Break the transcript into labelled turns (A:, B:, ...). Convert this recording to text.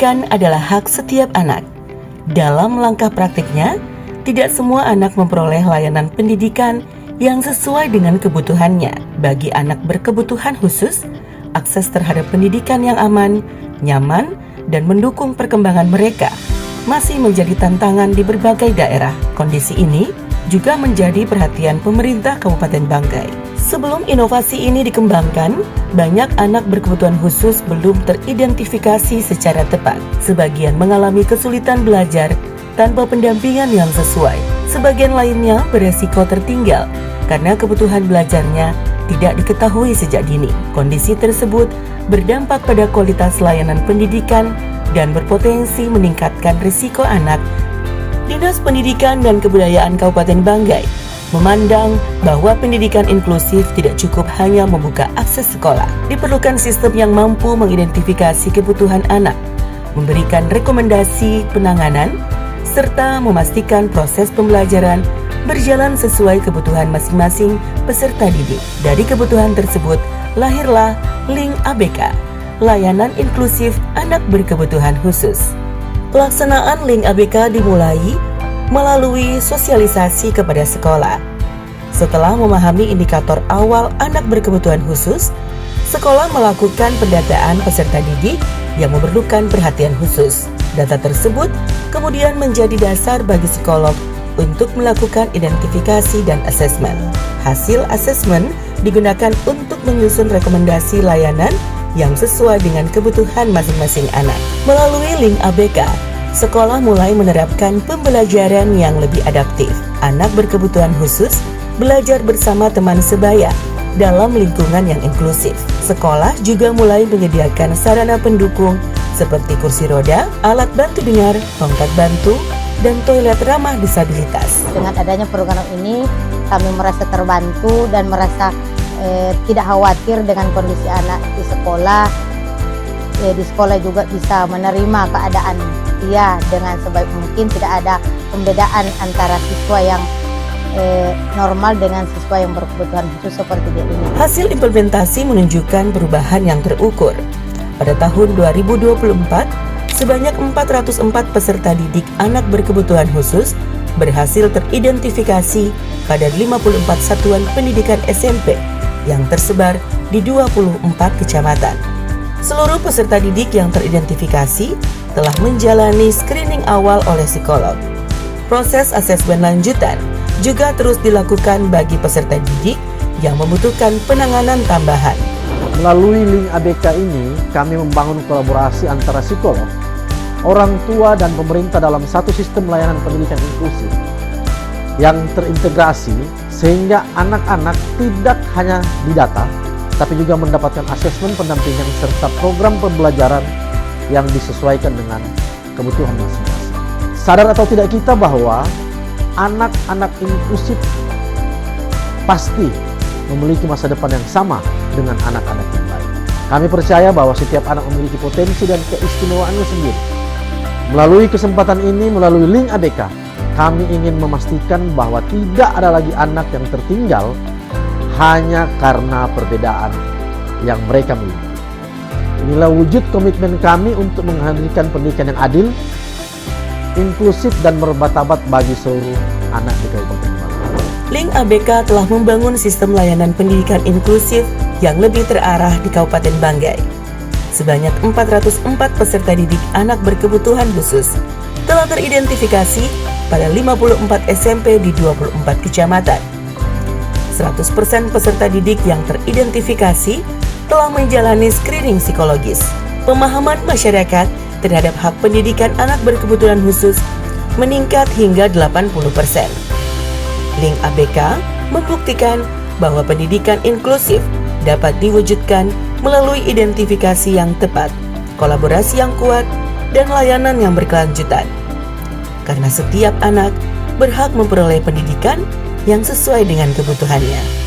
A: Pendidikan adalah hak setiap anak. Dalam langkah praktiknya, tidak semua anak memperoleh layanan pendidikan yang sesuai dengan kebutuhannya. Bagi anak berkebutuhan khusus, akses terhadap pendidikan yang aman, nyaman, dan mendukung perkembangan mereka masih menjadi tantangan di berbagai daerah. Kondisi ini juga menjadi perhatian pemerintah Kabupaten Banggai. Sebelum inovasi ini dikembangkan, banyak anak berkebutuhan khusus belum teridentifikasi secara tepat. Sebagian mengalami kesulitan belajar tanpa pendampingan yang sesuai. Sebagian lainnya beresiko tertinggal karena kebutuhan belajarnya tidak diketahui sejak dini. Kondisi tersebut berdampak pada kualitas layanan pendidikan dan berpotensi meningkatkan risiko anak. Dinas Pendidikan dan Kebudayaan Kabupaten Banggai memandang bahwa pendidikan inklusif tidak cukup hanya membuka akses sekolah. Diperlukan sistem yang mampu mengidentifikasi kebutuhan anak, memberikan rekomendasi penanganan, serta memastikan proses pembelajaran berjalan sesuai kebutuhan masing-masing peserta didik. Dari kebutuhan tersebut, lahirlah Link ABK, layanan inklusif anak berkebutuhan khusus. Pelaksanaan Link ABK dimulai melalui sosialisasi kepada sekolah. Setelah memahami indikator awal anak berkebutuhan khusus, sekolah melakukan pendataan peserta didik yang memerlukan perhatian khusus. Data tersebut kemudian menjadi dasar bagi psikolog untuk melakukan identifikasi dan asesmen. Hasil asesmen digunakan untuk menyusun rekomendasi layanan yang sesuai dengan kebutuhan masing-masing anak. Melalui Link ABK, sekolah mulai menerapkan pembelajaran yang lebih adaptif. Anak berkebutuhan khusus belajar bersama teman sebaya dalam lingkungan yang inklusif. Sekolah juga mulai menyediakan sarana pendukung seperti kursi roda, alat bantu dengar, tongkat bantu, dan toilet ramah disabilitas.
B: Dengan adanya program ini, kami merasa terbantu dan merasa tidak khawatir dengan kondisi anak di sekolah. Di sekolah juga bisa menerima keadaan dia dengan sebaik mungkin, tidak ada pembedaan antara siswa yang normal dengan siswa yang berkebutuhan khusus seperti dia ini.
A: Hasil implementasi menunjukkan perubahan yang terukur. Pada tahun 2024, sebanyak 404 peserta didik anak berkebutuhan khusus berhasil teridentifikasi pada 54 satuan pendidikan SMP yang tersebar di 24 kecamatan. Seluruh peserta didik yang teridentifikasi telah menjalani screening awal oleh psikolog. Proses asesmen lanjutan juga terus dilakukan bagi peserta didik yang membutuhkan penanganan tambahan.
C: Melalui Link ABK ini, kami membangun kolaborasi antara psikolog, orang tua, dan pemerintah dalam satu sistem layanan pendidikan inklusif yang terintegrasi sehingga anak-anak tidak hanya didata, tapi juga mendapatkan asesmen pendampingan serta program pembelajaran yang disesuaikan dengan kebutuhan masing-masing. Sadar atau tidak kita bahwa anak-anak inklusif pasti memiliki masa depan yang sama dengan anak-anak yang lain. Kami percaya bahwa setiap anak memiliki potensi dan keistimewaannya sendiri. Melalui kesempatan ini, melalui Link ABK, kami ingin memastikan bahwa tidak ada lagi anak yang tertinggal hanya karena perbedaan yang mereka miliki. Inilah wujud komitmen kami untuk menghadirkan pendidikan yang adil, inklusif, dan bermartabat bagi seluruh anak di Kabupaten Banggai.
A: Link ABK telah membangun sistem layanan pendidikan inklusif yang lebih terarah di Kabupaten Banggai. Sebanyak 404 peserta didik anak berkebutuhan khusus telah teridentifikasi pada 54 SMP di 24 kecamatan. 100% peserta didik yang teridentifikasi telah menjalani screening psikologis. Pemahaman masyarakat terhadap hak pendidikan anak berkebutuhan khusus meningkat hingga 80%. Link ABK membuktikan bahwa pendidikan inklusif dapat diwujudkan melalui identifikasi yang tepat, kolaborasi yang kuat, dan layanan yang berkelanjutan. Karena setiap anak berhak memperoleh pendidikan yang sesuai dengan kebutuhannya.